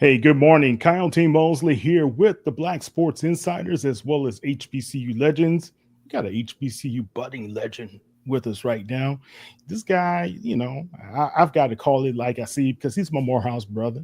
Hey, good morning. Kyle T. Mosley here with the Black Sports Insiders as well as HBCU Legends. We got an HBCU budding legend with us right now. This guy, I've got to call it like I see because he's my Morehouse brother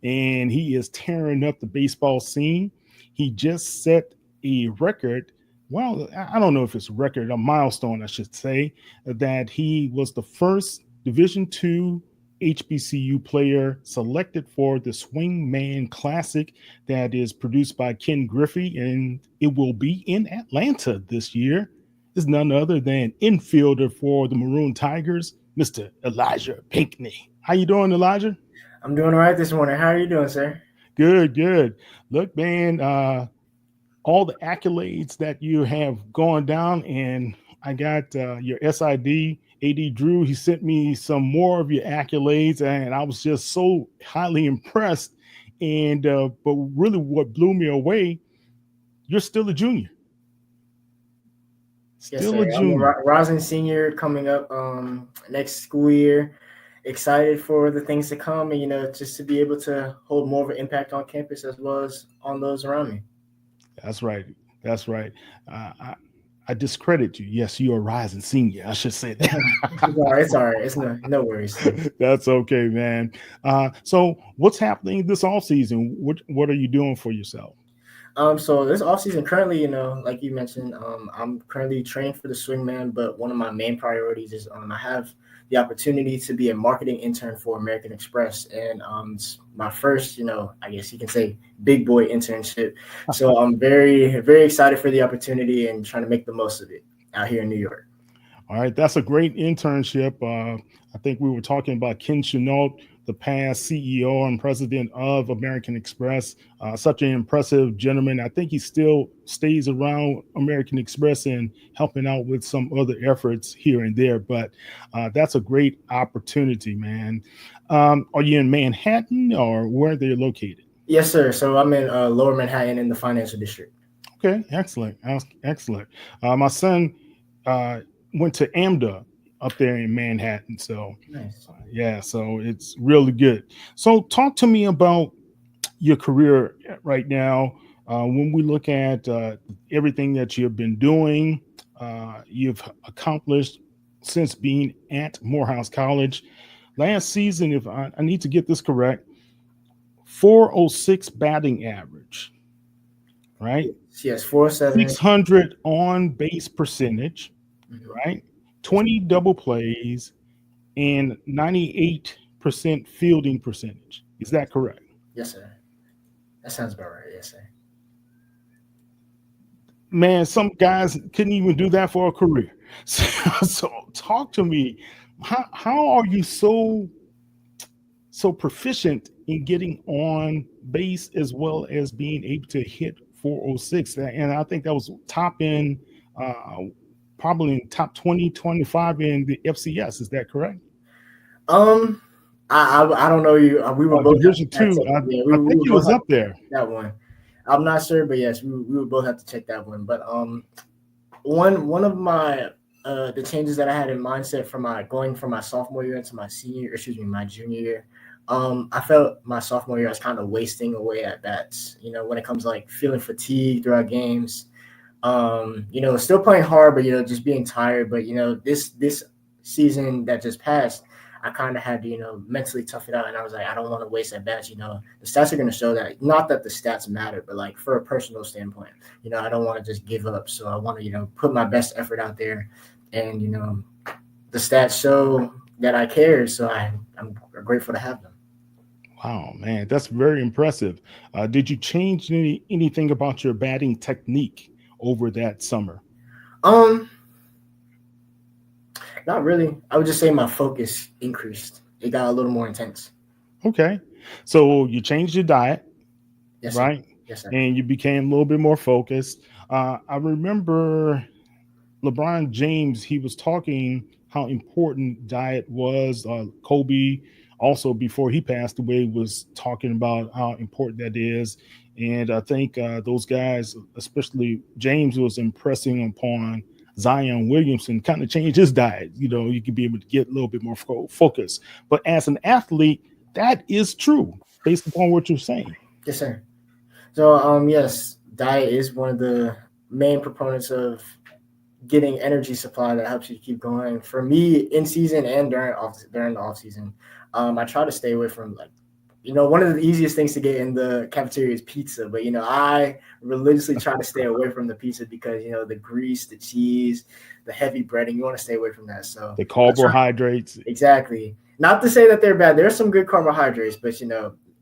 and he is tearing up the baseball scene. He just set a record. Well, I don't know if it's a record, a milestone, I should say, that he was the first Division II HBCU player selected for the Swingman Classic that is produced by Ken Griffey, and it will be in Atlanta this year. Is none other than infielder for the Maroon Tigers, Mr. Elijah Pinckney. How you doing, Elijah? I'm doing all right this morning. How are you doing, sir? Good, good. Look, man, all the accolades that you have gone down, and I got your SID, AD Drew. He sent me some more of your accolades, and I was just so highly impressed. And but really, what blew me away, you're still a junior. Yes, Still sir. a I'm a junior. rising senior coming up next school year. Excited for the things to come, and just to be able to hold more of an impact on campus as well as on those around me. That's right. That's right. I discredit you. Yes, you're a rising senior. I should say that. It's all right. It's all right. It's no worries. That's okay, man. So what's happening this off season? What are you doing for yourself? So this offseason currently, like you mentioned, I'm currently training for the Swingman, but one of my main priorities is I have the opportunity to be a marketing intern for American Express, and it's my first, I guess you can say big boy internship. So I'm very, very excited for the opportunity and trying to make the most of it out here in New York. All right, that's a great internship. I think we were talking about Ken Chenault, the past CEO and president of American Express. Such an impressive gentleman. I think he still stays around American Express and helping out with some other efforts here and there. But that's a great opportunity, man. Are you in Manhattan or where are they located? Yes, sir. So I'm in Lower Manhattan in the financial district. Okay, excellent, excellent. My son went to AMDA up there in Manhattan. So, Nice. yeah, so it's really good. So, talk to me about your career right now. When we look at everything that you've been doing, you've accomplished since being at Morehouse College. Last season, if I need to get this correct, 406 batting average, right? Yes, 407. 600 on base percentage, Mhm. right? Yes, 20 double plays and 98% fielding percentage. Is that correct? yes, sir. That sounds about right. Yes, sir. Man, some guys couldn't even do that for a career. So talk to me. How are you so proficient in getting on base as well as being able to hit 406? And I think that was top in uh, probably in top 20, 25 in the FCS. Is that correct? Um, I don't know you. We were both have to Division fact two. check. Yeah, I we think would it both was have up to there. check that one. I'm not sure, but yes, we would both have to check that one. But one of my the changes that I had in mindset from my going from my sophomore year into my senior, excuse me, my junior year. I felt my sophomore year I was kind of wasting away at bats. When it comes to, like, feeling fatigued throughout games. Still playing hard, but just being tired. But this season that just passed, I kind of had to mentally tough it out, and I was like, I don't want to waste at bats. The stats are going to show that. Not that the stats matter, but like for a personal standpoint, I don't want to just give up. So I want to put my best effort out there, and the stats show that I care. So I'm grateful to have them. Wow, man, that's very impressive. Did you change anything about your batting technique over that summer? Um, Not really. I would just say my focus increased. It got a little more intense. Okay, so you changed your diet, Yes, sir. right? Yes, sir. And you became a little bit more focused. I remember LeBron James, he was talking how important diet was. Kobe, also before he passed away, was talking about how important that is. And I think those guys, especially James, was impressing upon Zion Williamson, kind of change his diet. You could be able to get a little bit more focus. But as an athlete, that is true. based upon what you're saying. Yes, sir. So, yes, diet is one of the main proponents of getting energy supply that helps you keep going. For me, in season and during the off season, I try to stay away from one of the easiest things to get in the cafeteria is pizza. But I religiously try to stay away from the pizza because the grease, the cheese, the heavy breading, you want to stay away from that. So The carbohydrates. exactly. Not to say that they're bad. There's some good carbohydrates, but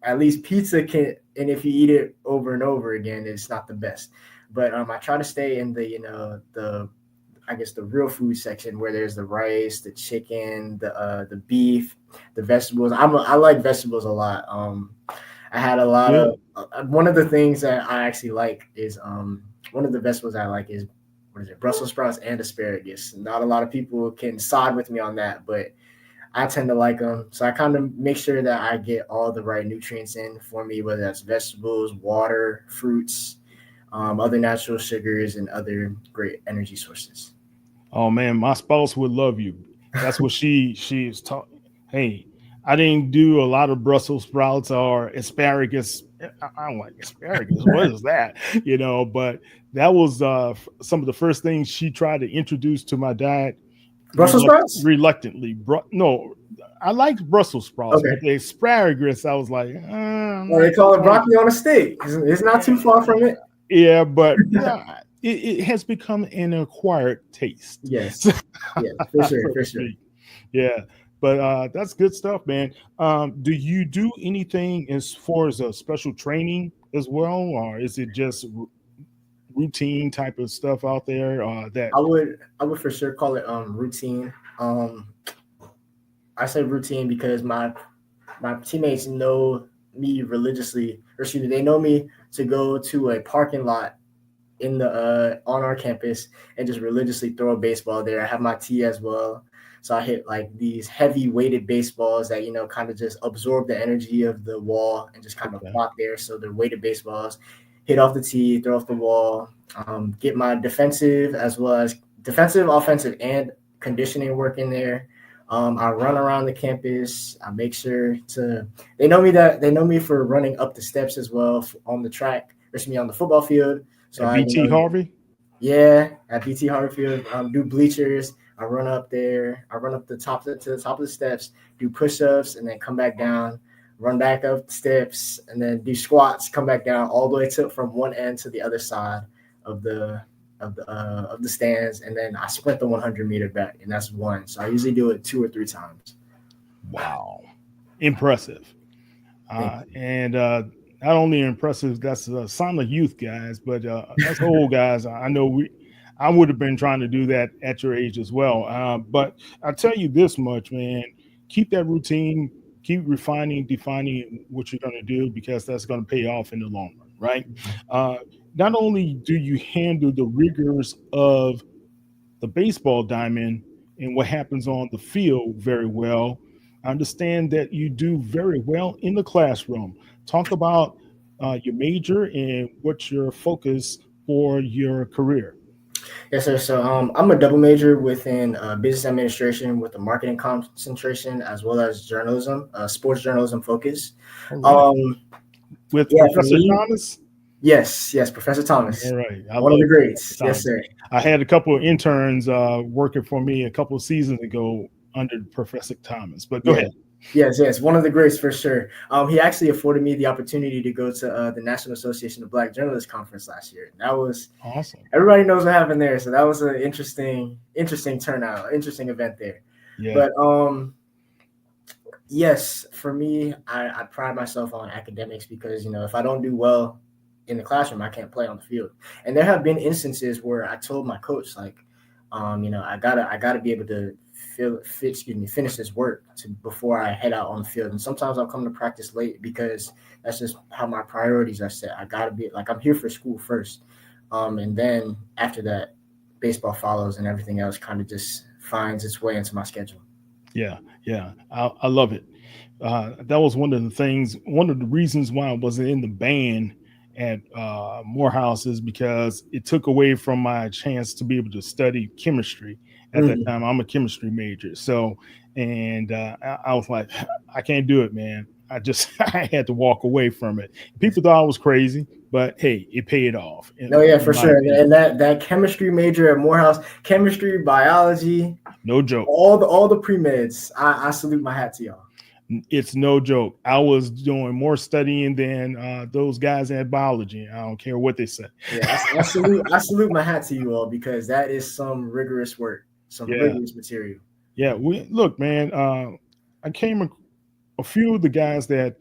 at least pizza can. And if you eat it over and over again, it's not the best. But I try to stay in the I guess the real food section where there's the rice, the chicken, the beef, the vegetables. I like vegetables a lot. I had a lot of one of the things that I actually like is one of the vegetables I like is what is it? Brussels sprouts and asparagus. Not a lot of people can side with me on that, but I tend to like them. So I kind of make sure that I get all the right nutrients in for me, whether that's vegetables, water, fruits, other natural sugars, and other great energy sources. Oh man, my spouse would love you. That's what she's talking. Hey, I didn't do a lot of Brussels sprouts or asparagus. I'm like asparagus. What is that? But that was some of the first things she tried to introduce to my diet. Brussels sprouts? Reluctantly. No, I liked Brussels sprouts, Okay. but the asparagus, I was like, Well, they call it broccoli on a stick. It's not too far from it. Yeah, but it has become an acquired taste. Yes. Yeah, for sure, for sure. Yeah, but that's good stuff, man. Do you do anything as far as a special training as well, or is it just routine type of stuff out there? That I would for sure call it routine. I say routine because my teammates know me religiously, or excuse me, they know me to go to a parking lot in the on our campus and just religiously throw a baseball there. I have my tee as well. So I hit like these heavy weighted baseballs that, kind of just absorb the energy of the wall and just kind of plot there. So they're weighted baseballs, hit off the tee, throw off the wall, get my defensive as well as defensive, offensive, and conditioning work in there. I run around the campus. I make sure they know me for running up the steps as well on the track, excuse me, on the football field. So at BT Harvey? Yeah, at BT Harvey Field, do bleachers. I run up there. I run up to the top of the steps, do push-ups, and then come back down, run back up the steps, and then do squats, come back down all the way from one end to the other side of the stands, and then I sprint the 100-meter back, and that's one. So I usually do it 2 or 3 times. Wow, impressive. And not only impressive, that's a sign of youth, guys, but that's old guys. I know I would have been trying to do that at your age as well. But I tell you this much, man, keep that routine, keep defining what you're going to do, because that's going to pay off in the long run, right? Not only do you handle the rigors of the baseball diamond and what happens on the field very well, I understand that you do very well in the classroom. Talk about your major and what's your focus for your career. Yes, sir. So I'm a double major within business administration with a marketing concentration as well as journalism, sports journalism focus. Right. With Professor Thomas? Yes, Professor Thomas. All right. One of the greats. Yes, sir. I had a couple of interns working for me a couple of seasons ago under Professor Thomas, but go ahead. Yes, one of the greats for sure. He actually afforded me the opportunity to go to the National Association of Black Journalists Conference last year. That was awesome. Everybody knows what happened there, so that was an interesting turnout, interesting event there. Yeah. But yes, for me, I pride myself on academics because if I don't do well in the classroom, I can't play on the field. And there have been instances where I told my coach, like, I gotta be able to finish this work before I head out on the field. And sometimes I'll come to practice late because that's just how my priorities are set. I gotta be like, I'm here for school first. And then after that, baseball follows and everything else kind of just finds its way into my schedule. Yeah. I love it. That was one of the reasons why I wasn't in the band at Morehouse is because it took away from my chance to be able to study chemistry. At that time, I'm a chemistry major. So, and I was like, I can't do it, man. I just I had to walk away from it. People thought I was crazy, but hey, it paid off. No, yeah, for my sure. opinion. And that chemistry major at Morehouse, chemistry, biology, No joke. all the pre-meds. I salute my hat to y'all. It's no joke. I was doing more studying than those guys at biology. I don't care what they say. Yeah, I salute my hat to you all because that is some rigorous work, some Yeah, rigorous material. yeah. We look, man. I came a few of the guys that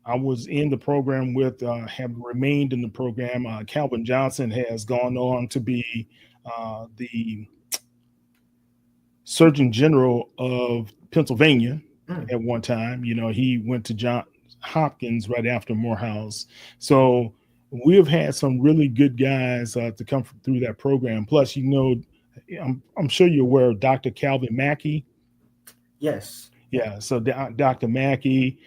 I was in the program with have remained in the program. Calvin Johnson has gone on to be the Surgeon General of Pennsylvania Mm, at one time. You know, he went to John Hopkins right after Morehouse. So we have had some really good guys to come through that program. Plus, you know, I'm sure you're aware of Dr. Calvin Mackey. yes. Yeah, so Dr. Mackey,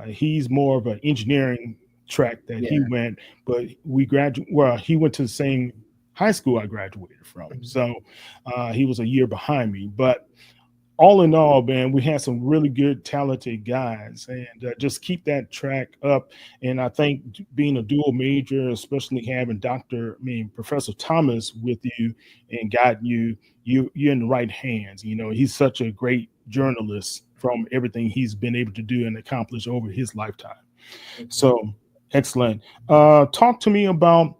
he's more of an engineering track that he Yeah. went, but we graduated. Well, he went to the same high school I graduated from, Mhm. so he was a year behind me. But all in all, man, we had some really good, talented guys, and just keep that track up. And I think being a dual major, especially having Professor Thomas with you and guiding you, you're in the right hands. You know, he's such a great journalist from everything he's been able to do and accomplish over his lifetime. Thank you. So excellent. Talk to me about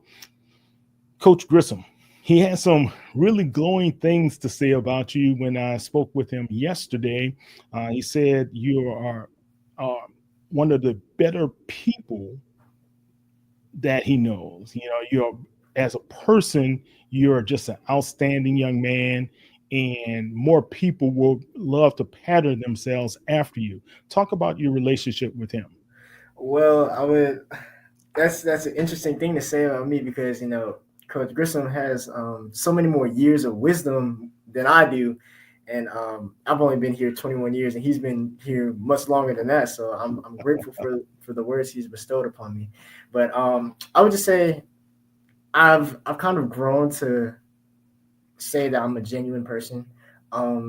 Coach Grissom. He had some really glowing things to say about you when I spoke with him yesterday. He said you are uh, one of the better people that he knows. You know, you're as a person, you're just an outstanding young man, and more people will love to pattern themselves after you. Talk about your relationship with him. Well, I would. That's an interesting thing to say about me because Coach Grissom has so many more years of wisdom than I do, and I've only been here 21 years, and he's been here much longer than that. So I'm grateful for the words he's bestowed upon me. But I would just say I've kind of grown to say that I'm a genuine person.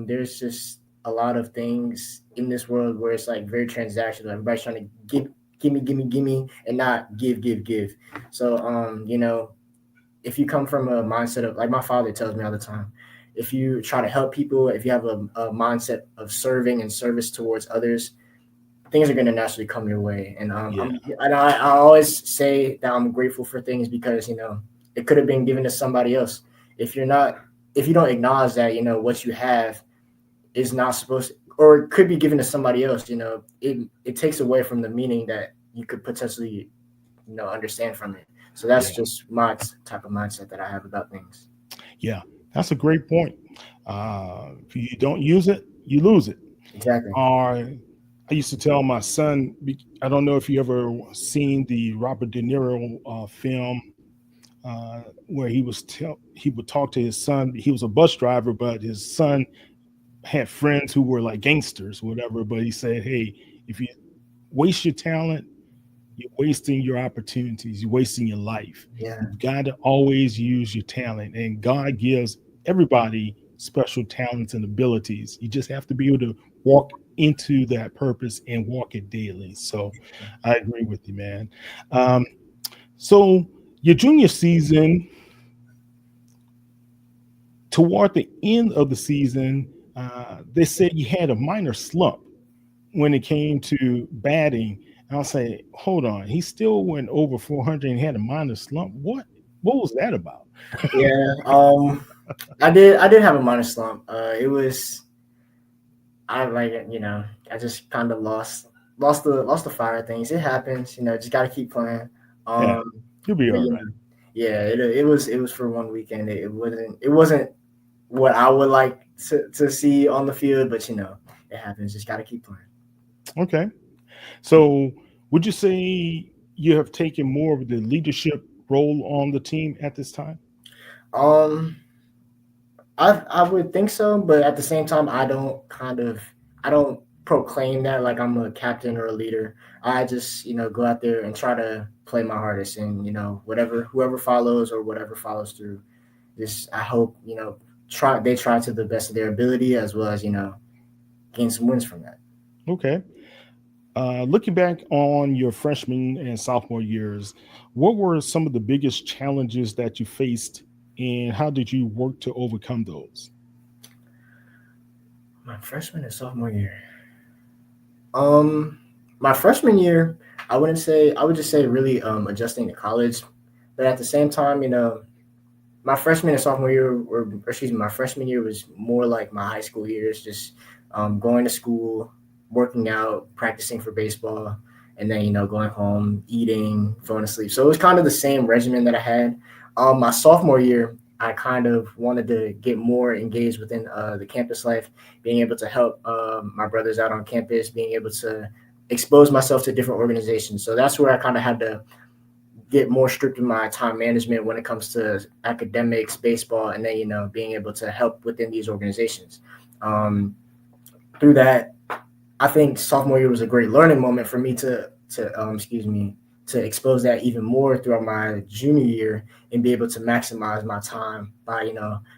There's just a lot of things in this world where it's like very transactional. Everybody's trying to give me, and not give. So, if you come from a mindset of, like my father tells me all the time, if you try to help people, if you have a mindset of serving and service towards others, things are going to naturally come your way. And Yeah, I always say that I'm grateful for things because it could have been given to somebody else. If you're not, if you don't acknowledge that what you have is not supposed to, or it could be given to somebody else, it takes away from the meaning that you could potentially understand from it. So that's yeah, just my type of mindset that I have about things. yeah. That's a great point. If you don't use it, you lose it. Exactly. Or I used to tell my son, I don't know if you ever seen the Robert De Niro film where he would talk to his son. He was a bus driver, but his son had friends who were like gangsters, whatever. But he said, "Hey, if you waste your talent, you're wasting your opportunities. You're wasting your life. Yeah. You've got to always use your talent, and God gives everybody special talents and abilities. You just have to be able to walk into that purpose and walk it daily." So I agree with you, man. Um, so your junior season, toward the end of the season, they said you had a minor slump when it came to batting. And I'll say, hold on, he still went over 400 and had a minor slump. What was that about? Yeah. I did have a minor slump. It was, I like it, I just kind of lost the fire of things. It happens, just got to keep playing. Yeah, Um, you'll be but all right. yeah, it was for one weekend. It wasn't what I would like to see on the field, but it happens. Just got to keep playing. Okay. So would you say you have taken more of the leadership role on the team at this time? Um, I would think so, but at the same time, I don't proclaim that like I'm a captain or a leader. I just go out there and try to play my hardest, and whatever whoever follows or whatever follows through. Just I hope try to the best of their ability as well as gain some wins from that. Okay. Looking back on your freshman and sophomore years, what were some of the biggest challenges that you faced, and how did you work to overcome those? My freshman and sophomore year. Um, my freshman year, I wouldn't say I would just say really adjusting to college, but at the same time, my freshman and sophomore year, or excuse me, my freshman year was more like my high school years, just going to school, working out, practicing for baseball, and then going home, eating, going to sleep. So it was kind of the same regimen that I had. My sophomore year, I kind of wanted to get more engaged within the campus life, being able to help my brothers out on campus, being able to expose myself to different organizations. So that's where I kind of had to get more strict in my time management when it comes to academics, baseball, and then being able to help within these organizations. Um, Through that, I think sophomore year was a great learning moment for me to expose that even more throughout my junior year and be able to maximize my time by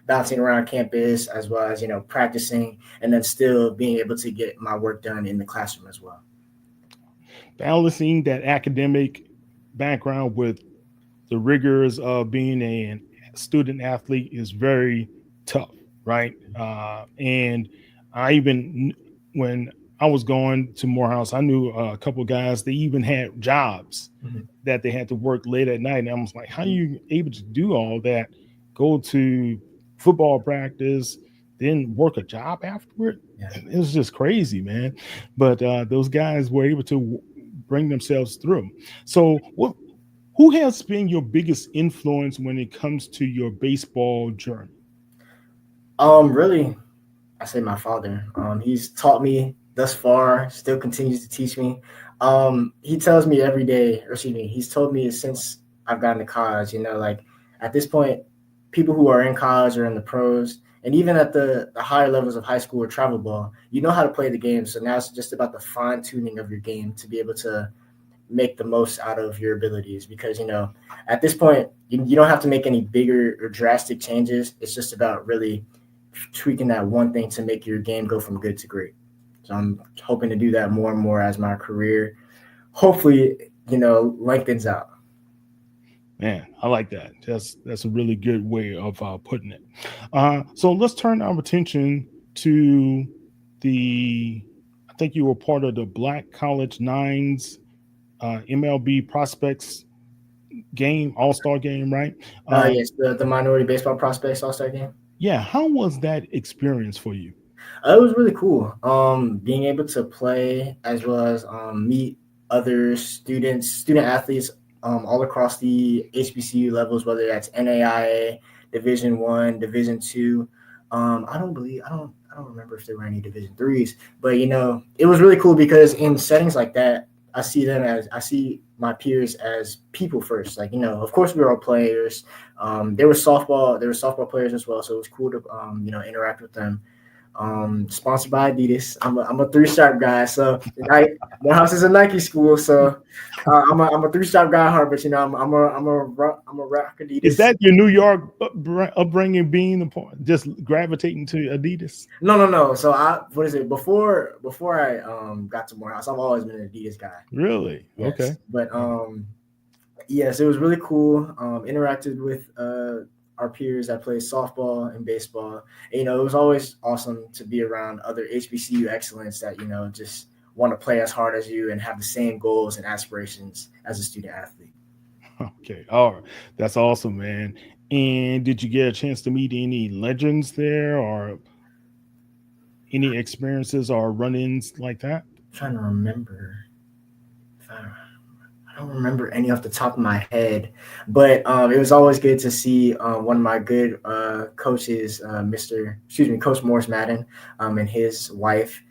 bouncing around campus as well as practicing and then still being able to get my work done in the classroom as well. Balancing that academic background with the rigors of being a student athlete is very tough, right? And I even, when I was going to Morehouse, I knew a couple of guys, they even had jobs Mhm. that they had to work late at night. And I was like, how are you able to do all that? Go to football practice, then work a job afterward? Yeah. It was just crazy, man. But those guys were able to bring themselves through. So, who has been your biggest influence when it comes to your baseball journey? Really, I say my father. He's taught me thus far, still continues to teach me. He tells me every day, or excuse me, he's told me since I've gotten to college, like at this point, people who are in college or in the pros, and even at the higher levels of high school or travel ball, you know how to play the game. So now it's just about the fine tuning of your game to be able to make the most out of your abilities because at this point you don't have to make any bigger or drastic changes. It's just about really tweaking that one thing to make your game go from good to great. So I'm hoping to do that more and more as my career hopefully lengthens out. Man, I like that. That's a really good way of putting it. So let's turn our attention to the. I think you were part of the Black College Nines MLB prospects game, All Star game, right? Yes, the minority baseball prospects all-star game. Yeah, how was that experience for you? It was really cool. Being able to play as well as meet other student athletes all across the HBCU levels, whether that's NAIA, Division One, Division Two. I don't remember if there were any Division threes, but it was really cool because in settings like that, I see my peers as people first. Like of course we were all players. There were softball players as well, so it was cool to interact with them. Sponsored by Adidas. I'm a three-stripe guy, so Morehouse is a Nike school, so I'm a three-stripe guy at heart. But I'm a rock Is Adidas. that your New York upbringing, being just gravitating to Adidas? No. So what is it? Before I got to Morehouse, I've always been an Adidas guy. Really? Yes, Okay. but yes, it was really cool. Interacted with our peers that play softball and baseball. And, it was always awesome to be around other HBCU excellence that just want to play as hard as you and have the same goals and aspirations as a student athlete. Okay. All right. That's awesome, man. And did you get a chance to meet any legends there or any experiences or run-ins like that? I'm trying to remember. If I don't remember any off the top of my head, but it was always good to see one of my good coaches, Coach Morris Madden, and his wife,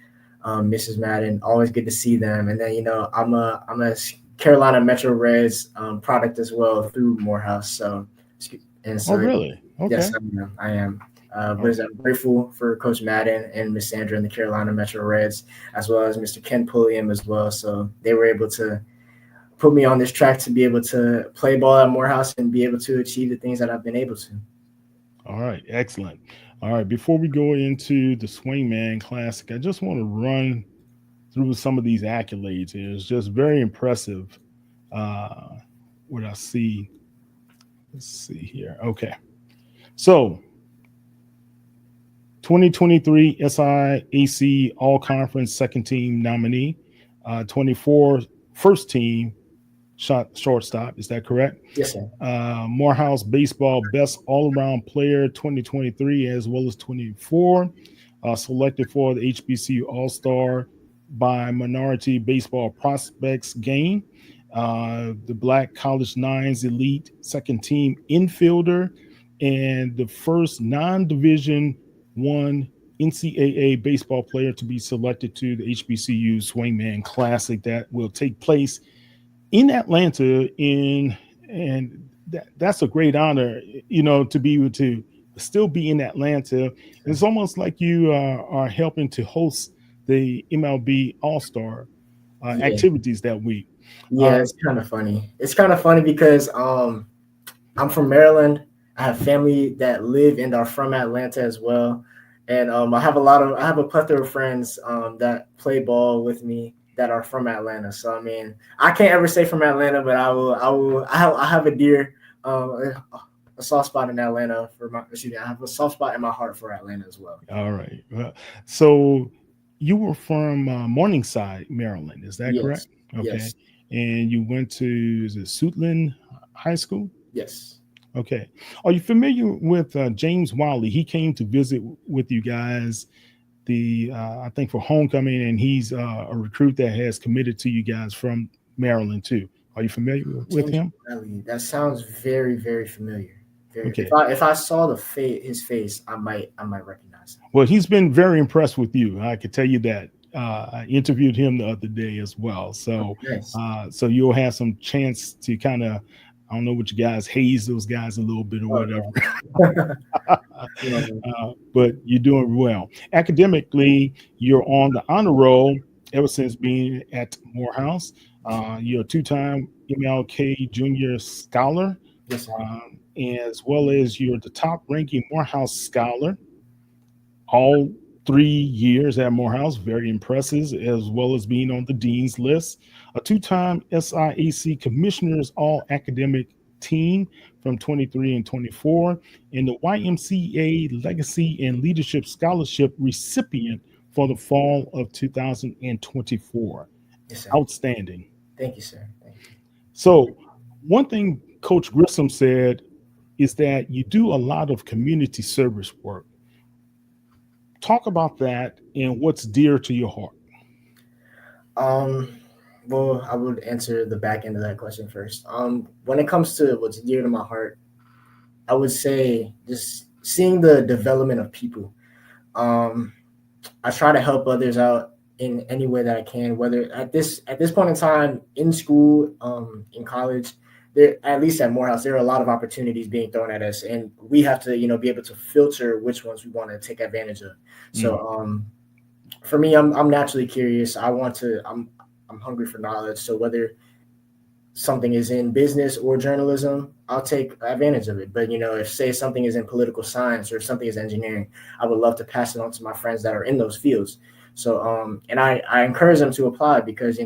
Mrs. Madden. Always good to see them. And then I'm a Carolina Metro Reds product as well through Morehouse. And Oh, so really? yes, Okay. I am. I am. But Okay. I'm grateful for Coach Madden and Miss Sandra and the Carolina Metro Reds, as well as Mr. Ken Pulliam as well. So they were able to put me on this track to be able to play ball at Morehouse and be able to achieve the things that I've been able to. All right. Excellent. All right. Before we go into the Swingman Classic, I just want to run through some of these accolades. It's just very impressive. What I see. Let's see here. Okay. So 2023 SIAC All Conference Second Team nominee, 24 First Team shortstop. Is that correct? Yes, sir. Morehouse Baseball Best All Around Player 2023 as well as 24. Selected for the HBCU All Star by Minority Baseball Prospects game. The Black College Nines Elite Second Team infielder, and the first non-division one NCAA baseball player to be selected to the HBCU Swingman Classic that will take place in Atlanta. And that's a great honor, to be able to still be in Atlanta. It's almost like you are helping to host the MLB All-Star Yeah. activities that week. Yeah, it's kind of funny. It's kind of funny because I'm from Maryland. I have family that live and are from Atlanta as well. And I have a plethora of friends that play ball with me that are from Atlanta. So I mean, I can't ever say from Atlanta, but I have a soft spot in Atlanta I have a soft spot in my heart for Atlanta as well. All right. So you were from Morningside, Maryland. Is that correct? Yes. Okay. Yes. And you went to, is it Suitland High School? Yes. Okay. Are you familiar with James Wiley? He came to visit with you guys I think for homecoming, and he's a recruit that has committed to you guys from Maryland too. Are you familiar with him? That sounds very, very familiar. Okay. If I saw his face, I might recognize him. Well, he's been very impressed with you. I can tell you that. I interviewed him the other day as well. So, Nice. So you'll have some chance to kind of, I don't know what you guys haze those guys a little bit or whatever. But you're doing well. Academically, you're on the honor roll ever since being at Morehouse. You're a two-time MLK Junior Scholar, Yes, sir. as well as you're the top-ranking Morehouse Scholar. All 3 years at Morehouse, very impressive, as well as being on the Dean's list. A two-time SIAC Commissioners All-Academic Team from 23 and 24, and the YMCA Legacy and Leadership Scholarship recipient for the fall of 2024. Yes, sir. Outstanding. Thank you, sir. Thank you. So one thing Coach Grissom said is that you do a lot of community service work. Talk about that and what's dear to your heart. Well, I would answer the back end of that question first. When it comes to what's dear to my heart, I would say just seeing the development of people. I try to help others out in any way that I can, whether at this point in time in school, in college, there, at least at Morehouse, there are a lot of opportunities being thrown at us, and we have to, be able to filter which ones we want to take advantage of. So, for me, I'm naturally curious. I'm hungry for knowledge. So whether something is in business or journalism, I'll take advantage of it. But, if say something is in political science or something is engineering, I would love to pass it on to my friends that are in those fields. So, and I encourage them to apply because,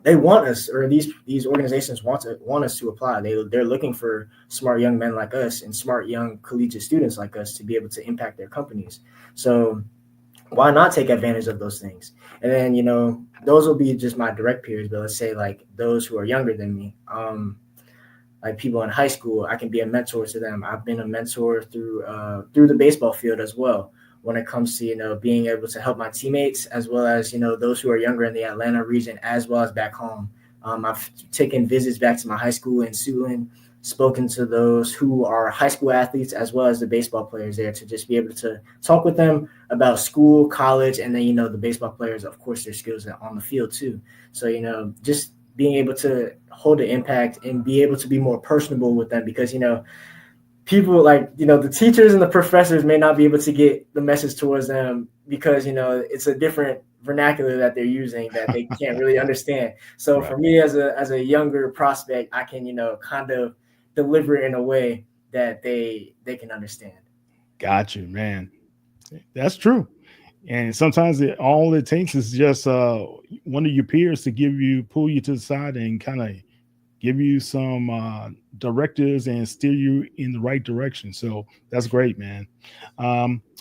they want us, or these organizations want us to apply. They're looking for smart young men like us and smart young collegiate students like us to be able to impact their companies. So why not take advantage of those things? And then, those will be just my direct peers. But let's say like those who are younger than me, like people in high school, I can be a mentor to them. I've been a mentor through the baseball field as well, when it comes to, being able to help my teammates as well as, those who are younger in the Atlanta region, as well as back home. I've taken visits back to my high school in Suitland, spoken to those who are high school athletes as well as the baseball players there to just be able to talk with them about school, college, and then, the baseball players, of course, their skills on the field too. So, just being able to hold an impact and be able to be more personable with them because, people like, the teachers and the professors may not be able to get the message towards them because, it's a different vernacular that they're using that they can't really understand. So Right. For me as a younger prospect, I can, kind of deliver it in a way that they can understand. Got you, man. That's true. And sometimes all it takes is just one of your peers to pull you to the side and kind of give you some directives and steer you in the right direction. So that's great, man.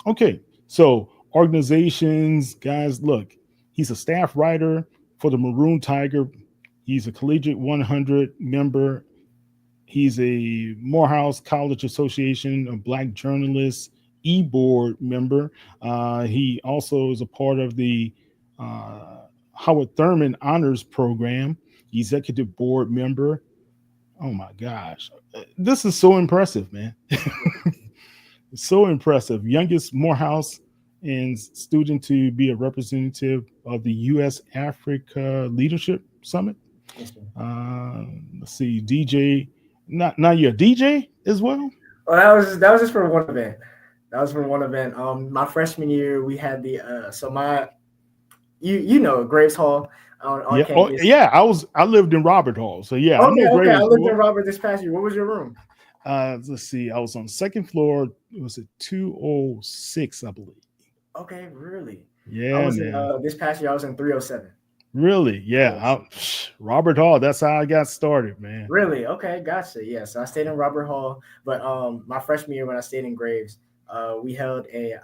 Okay, so organizations, guys, look, he's a staff writer for the Maroon Tiger. He's a collegiate 100 member. He's a Morehouse College Association of Black Journalists e-board member. He also is a part of the Howard Thurman Honors Program, executive board member. Oh my gosh, this is so impressive, man. So impressive. Youngest Morehouse and student to be a representative of the U.S. Africa Leadership Summit. Yes, sir. Let's see, DJ. Not now you're a DJ as well. Well, that was just for one event. That was for one event. My freshman year, we had the so my you know Graves Hall on Yeah. Oh, campus. yeah. I lived in Robert Hall, so yeah, I Okay, know okay. I Graves. lived in Robert this past year. What was your room? Let's see. I was on the second floor. It was at 206, I believe. Okay, really? I Yeah, was in man. this past year. I was in 307. Really? Yeah. Yes. Robert Hall. That's how I got started, man. Really? Okay, gotcha. Yeah, so I stayed in Robert Hall, but my freshman year when I stayed in Graves, we held a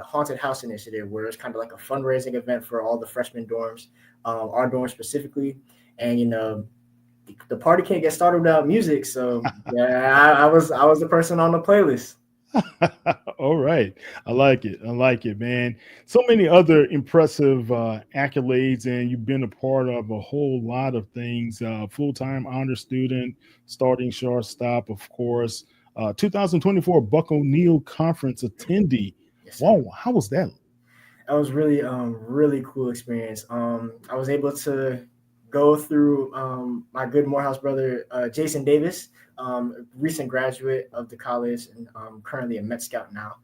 haunted house initiative where it's kind of like a fundraising event for all the freshman dorms, our dorm specifically, and the party can't get started without music. So yeah, I was the person on the playlist. All right. I like it. I like it, man. So many other impressive accolades, and you've been a part of a whole lot of things. Full time honor student, starting shortstop, of course. 2024 Buck O'Neill Conference attendee. Yes, sir. Wow. How was that? That was really cool experience. I was able to go through my good Morehouse brother Jason Davis, recent graduate of the college and currently a Met Scout now.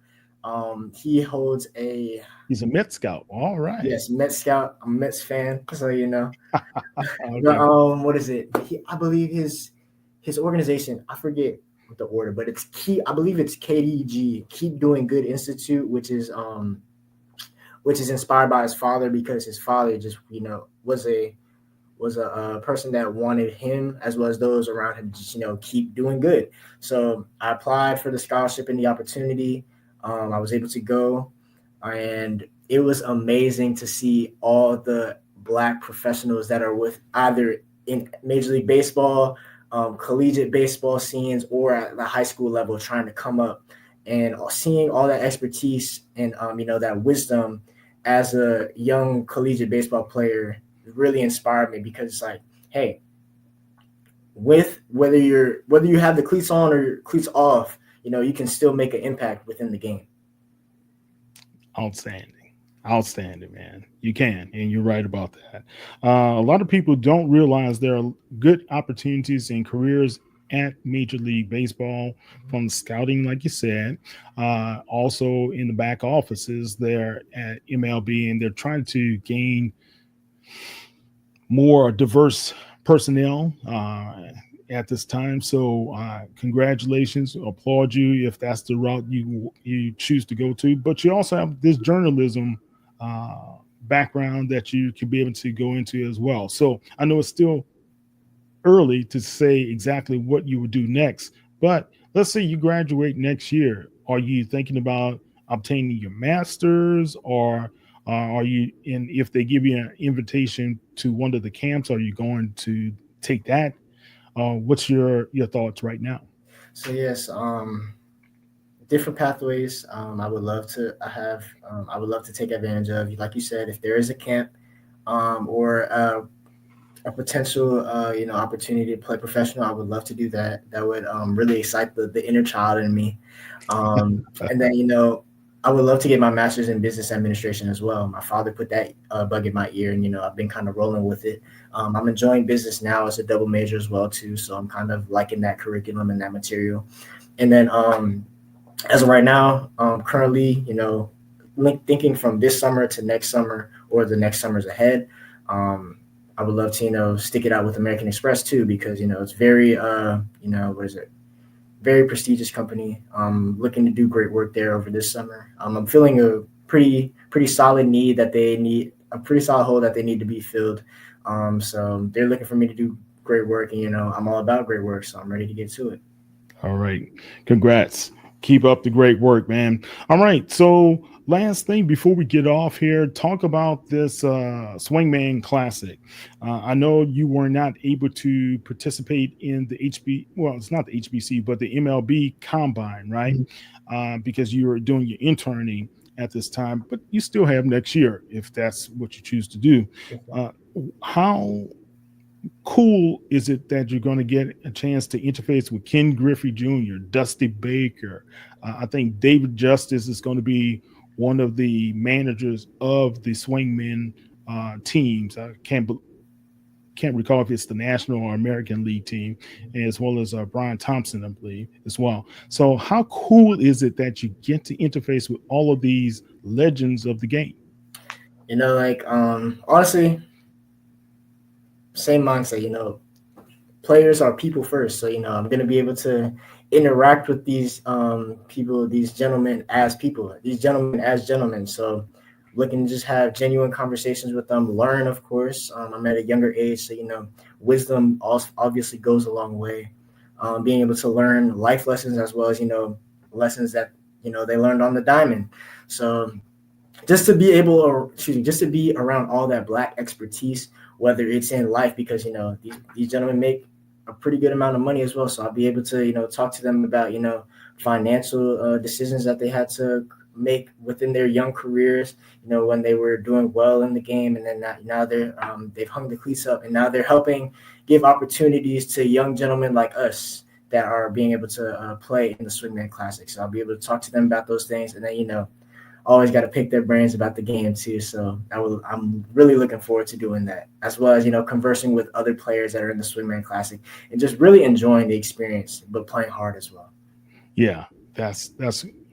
He holds a He's a Met Scout. All right. yes Met Scout. I'm a Mets fan, so But Okay. what is it? I believe his organization. I forget the order, but it's key. I believe it's KDG, Keep Doing Good Institute, which is inspired by his father because his father just was a person that wanted him as well as those around him to just keep doing good. So I applied for the scholarship and the opportunity. I was able to go, and it was amazing to see all the Black professionals that are with either in Major League Baseball, collegiate baseball scenes, or at the high school level trying to come up, and seeing all that expertise and that wisdom as a young collegiate baseball player really inspired me because it's like, hey, with whether you have the cleats on or your cleats off, you can still make an impact within the game. Outstanding, man. You can, and you're right about that. A lot of people don't realize there are good opportunities and careers at Major League Baseball, from scouting, like you said, also in the back offices there at MLB, and they're trying to gain more diverse personnel at this time. So, congratulations, applaud you if that's the route you choose to go to. But you also have this journalism background that you could be able to go into as well. So, I know it's still early to say exactly what you would do next, but let's say you graduate next year. Are you thinking about obtaining your master's, or are you in? If they give you an invitation to one of the camps, are you going to take that? What's your thoughts right now? So yes, different pathways. I would love to I would love to take advantage of. Like you said, if there is a camp or a potential opportunity to play professional, I would love to do that. That would really excite the inner child in me. And then I would love to get my master's in business administration as well. My father put that bug in my ear, and I've been kind of rolling with it. I'm enjoying business now as a double major as well too, so I'm kind of liking that curriculum and that material. And then as of right now, currently, thinking from this summer to next summer or the next summers ahead. I would love to, stick it out with American Express too, because, it's very, what is it? Very prestigious company. Looking to do great work there over this summer. I'm feeling pretty solid need that they need a pretty solid hole that they need to be filled. So they're looking for me to do great work, and I'm all about great work, so I'm ready to get to it. All right. Congrats. Keep up the great work, man. All right. So, last thing before we get off here, talk about this Swingman Classic. I know you were not able to participate in the well, it's not the HBC, but the MLB Combine, right? Because you were doing your interning at this time, but you still have next year if that's what you choose to do. How cool is it that you're going to get a chance to interface with Ken Griffey Jr., Dusty Baker? I think David Justice is going to be one of the managers of the Swingmen teams. I can't recall if it's the National or American League team, as well as Brian Thompson, I believe, as well. So how cool is it that you get to interface with all of these legends of the game? Honestly, same mindset, players are people first. So, I'm going to be able to interact with these people, these gentlemen as people, these gentlemen as gentlemen. So looking to just have genuine conversations with them, learn, of course. I'm at a younger age, so, wisdom obviously goes a long way. Being able to learn life lessons as well as, lessons that, they learned on the diamond. So just to be around all that Black expertise, whether it's in life, because, these gentlemen make a pretty good amount of money as well. So I'll be able to, talk to them about, financial decisions that they had to make within their young careers, when they were doing well in the game. And then now they've hung the cleats up, and now they're helping give opportunities to young gentlemen like us that are being able to play in the Swingman Classic. So I'll be able to talk to them about those things. And then, always got to pick their brains about the game too. So I'm really looking forward to doing that, as well as, conversing with other players that are in the Swingman Classic and just really enjoying the experience, but playing hard as well. Yeah, that's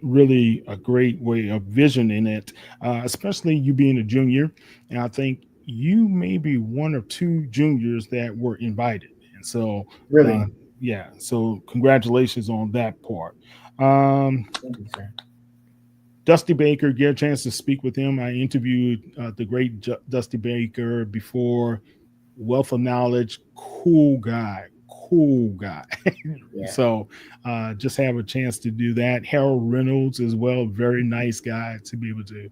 really a great way of visioning it, especially you being a junior. And I think you may be one or two juniors that were invited. And so, Really? Yeah, so congratulations on that part. Thank you, sir. Dusty Baker, get a chance to speak with him. I interviewed the great Dusty Baker before. Wealth of knowledge, cool guy. Yeah. So just have a chance to do that. Harold Reynolds as well, very nice guy to be able to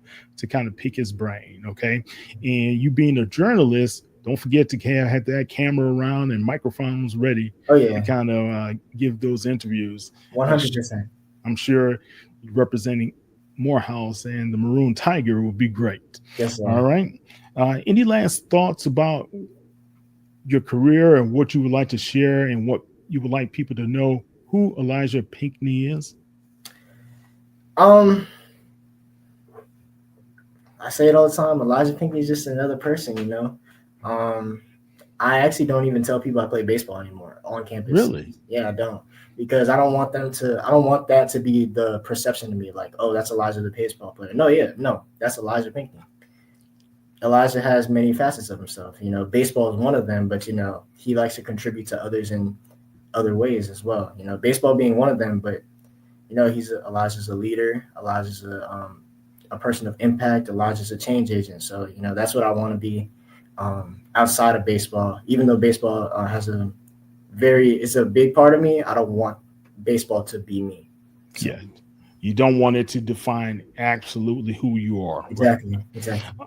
kind of pick his brain. Okay, and you being a journalist, don't forget to have that camera around and microphones ready. Oh yeah. To kind of give those interviews. 100%. I'm sure representing Morehouse and the Maroon Tiger will be great. Yes, sir. All right. Any last thoughts about your career and what you would like to share and what you would like people to know who Elijah Pinckney is? I say it all the time. Elijah Pinckney is just another person, I actually don't even tell people I play baseball anymore on campus. Really? Yeah, I don't. Because I don't want that to be the perception to me, like, oh, that's Elijah the baseball player. No, that's Elijah Pinckney. Elijah has many facets of himself. Baseball is one of them, but he likes to contribute to others in other ways as well. Baseball being one of them, but Elijah's a leader. Elijah's a person of impact. Elijah's a change agent. So that's what I want to be outside of baseball. Even though baseball it's a big part of me, I don't want baseball to be me. So. Yeah. You don't want it to define absolutely who you are. Exactly. Right? Exactly.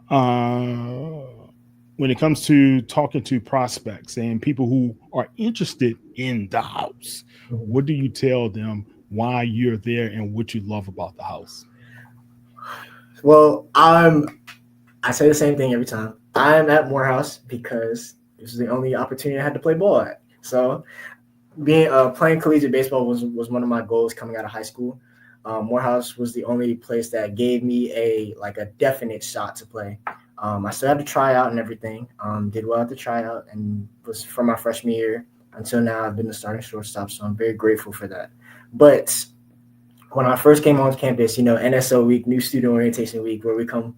When it comes to talking to prospects and people who are interested in the house, what do you tell them why you're there and what you love about the house? Well, I say the same thing every time. I'm at Morehouse because this is the only opportunity I had to play ball at. So playing collegiate baseball was one of my goals coming out of high school. Morehouse was the only place that gave me a definite shot to play. I still had to try out and everything. Did well at the tryout and was from my freshman year until now. I've been the starting shortstop, so I'm very grateful for that. But when I first came on campus, NSO week, new student orientation week, where we come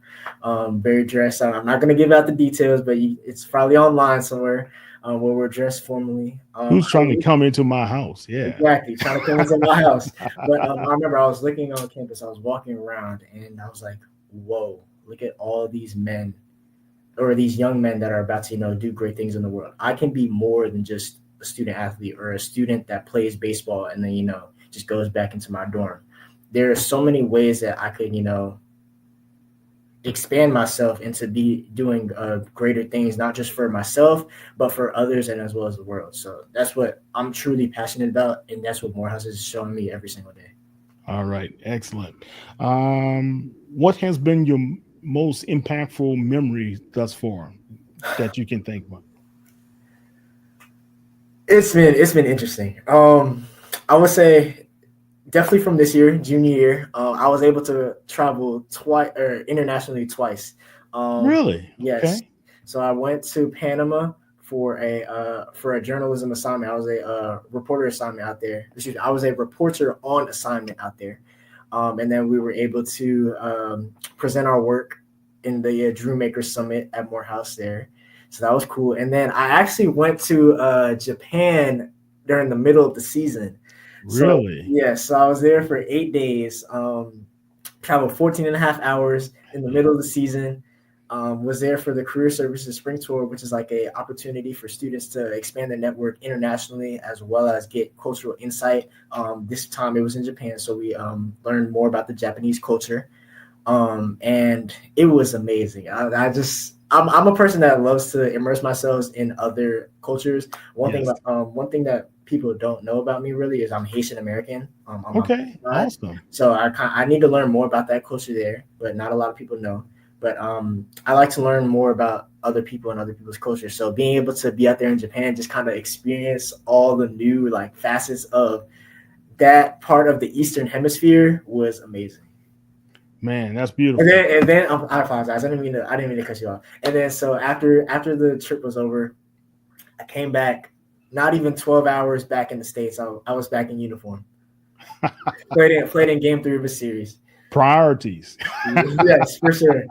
very dressed up. I'm not going to give out the details, but it's probably online somewhere. Where we're dressed formally. Who's trying to come into my house? Yeah, exactly, trying to come into my house. But I remember I was looking on campus. I was walking around, and I was like, whoa, look at all these men or these young men that are about to, do great things in the world. I can be more than just a student athlete or a student that plays baseball and then, just goes back into my dorm. There are so many ways that I could, expand myself into be doing greater things, not just for myself, but for others and as well as the world. So that's what I'm truly passionate about. And that's what Morehouse is showing me every single day. All right, excellent. What has been your most impactful memory thus far that you can think of? It's been interesting. I would say definitely from this year, junior year, I was able to travel twice or internationally twice. Really? Yes, Okay. so I went to Panama for a journalism assignment. I was a reporter assignment out there. I was a reporter on assignment out there, and then we were able to present our work in the Drew Maker Summit at Morehouse there. So that was cool. And then I actually went to Japan during the middle of the season. So Really? yeah, so I was there for 8 days, traveled 14 and a half hours in the middle of the season. Was there for the Career Services Spring Tour, which is like a opportunity for students to expand their network internationally as well as get cultural insight. This time it was in Japan, so we learned more about the Japanese culture, and it was amazing. I'm a person that loves to immerse myself in other cultures. Yes. One thing that people don't know about me really is I'm Haitian American on my Okay. side, Awesome. so I need to learn more about that culture there, but not a lot of people know. But I like to learn more about other people and other people's culture. So being able to be out there in Japan, just kind of experience all the new like facets of that part of the Eastern Hemisphere was amazing. Man, that's And beautiful. then and then I apologize. I didn't mean to cut you off. And then so after the trip was over, I came back. Not even 12 hours back in the States. I was back in uniform. Played in game 3 of a series. Priorities. Yes, for sure.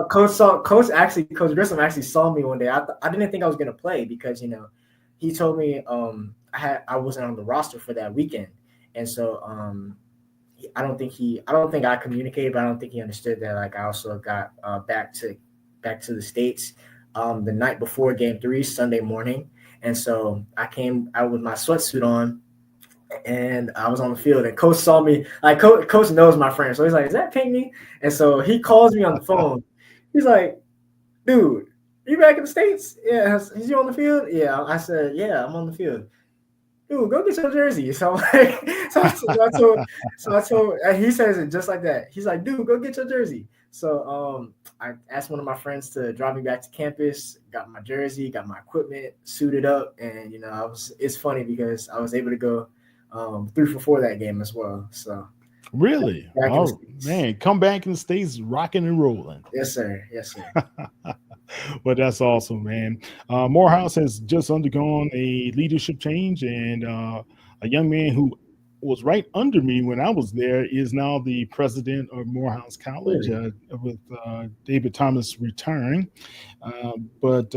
Coach Grissom actually saw me one day. I didn't think I was gonna play because he told me I wasn't on the roster for that weekend, and so I don't think I communicated, but I don't think he understood that like I also got back to the States the night before game 3, Sunday morning, and so I came out with my sweatsuit on and I was on the field, and coach saw me. Like coach knows my friend, so he's like, "Is that Pinckney?" And so he calls me on the phone. He's like, "Dude, you back in the States? Yeah, is you on the field?" Yeah, I said, "Yeah, I'm on the field." Dude, go get your jersey. So I'm like, and he says it just like that. He's like, "Dude, go get your jersey." So I asked one of my friends to drive me back to campus. Got my jersey, got my equipment, suited up, and I was. It's funny because I was able to go 3 for 4 that game as well. So Really? back in the Oh States. man, come back in the States rocking and rolling. Yes, sir. Yes, sir. But that's awesome, man. Morehouse has just undergone a leadership change, and a young man who was right under me when I was there is now the president of Morehouse College, Really? with David Thomas retiring. But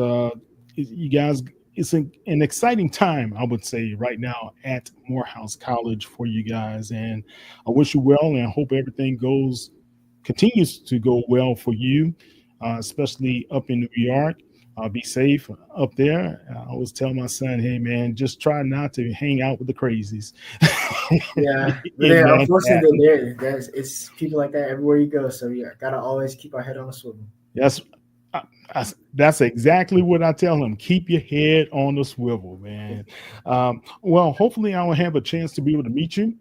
you guys, it's an exciting time, I would say, right now at Morehouse College for you guys. And I wish you well, and I hope everything continues to go well for you, especially up in New York. Be safe up there. I always tell my son, "Hey, man, just try not to hang out with the crazies." Yeah, but in then Manhattan. unfortunately, it's people like that everywhere you go. So yeah, gotta always keep our head on a swivel. That's I, that's exactly what I tell him. Keep your head on the swivel, man. Well, hopefully, I will have a chance to be able to meet you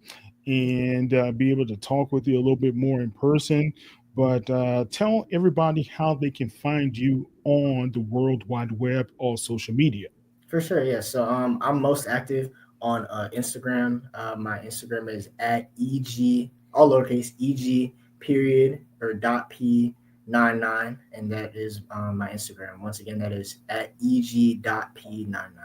and be able to talk with you a little bit more in person. But tell everybody how they can find you on the World Wide Web or social media. For sure, yeah. So I'm most active on Instagram. My Instagram is at eg all lowercase eg period or dot p 99, and that is my Instagram. Once again, that is at eg dot p 99.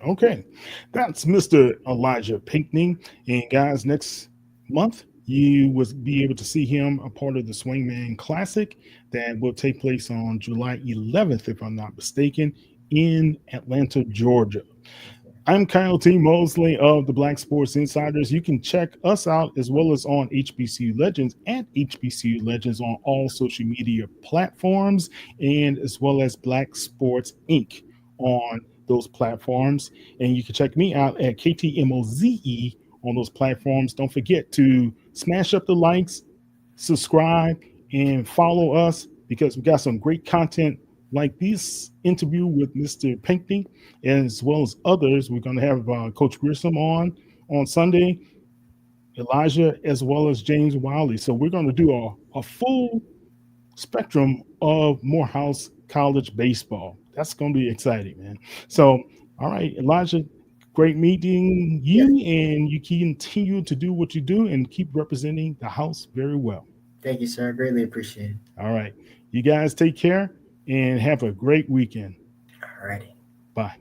Okay, that's Mr. Elijah Pinckney. And guys, next month you will be able to see him a part of the Swingman Classic that will take place on July 11th, if I'm not mistaken, in Atlanta, Georgia. I'm Kyle T. Mosley of the Black Sports Insiders. You can check us out as well as on HBCU Legends at HBCU Legends on all social media platforms, and as well as Black Sports Inc. on those platforms. And you can check me out at KTMOZE on those platforms. Don't forget to smash up the likes, subscribe, and follow us because we got some great content like this interview with Mr. Pinckney, as well as others. We're going to have Coach Grissom on Sunday, Elijah, as well as James Wiley. So we're going to do a full spectrum of Morehouse College baseball. That's going to be exciting, man. So, all right, Elijah, great meeting you, Yes. and you continue to do what you do and keep representing the house very well. Thank you, sir. Greatly appreciate it. All right, you guys take care and have a great weekend. Alrighty. Bye.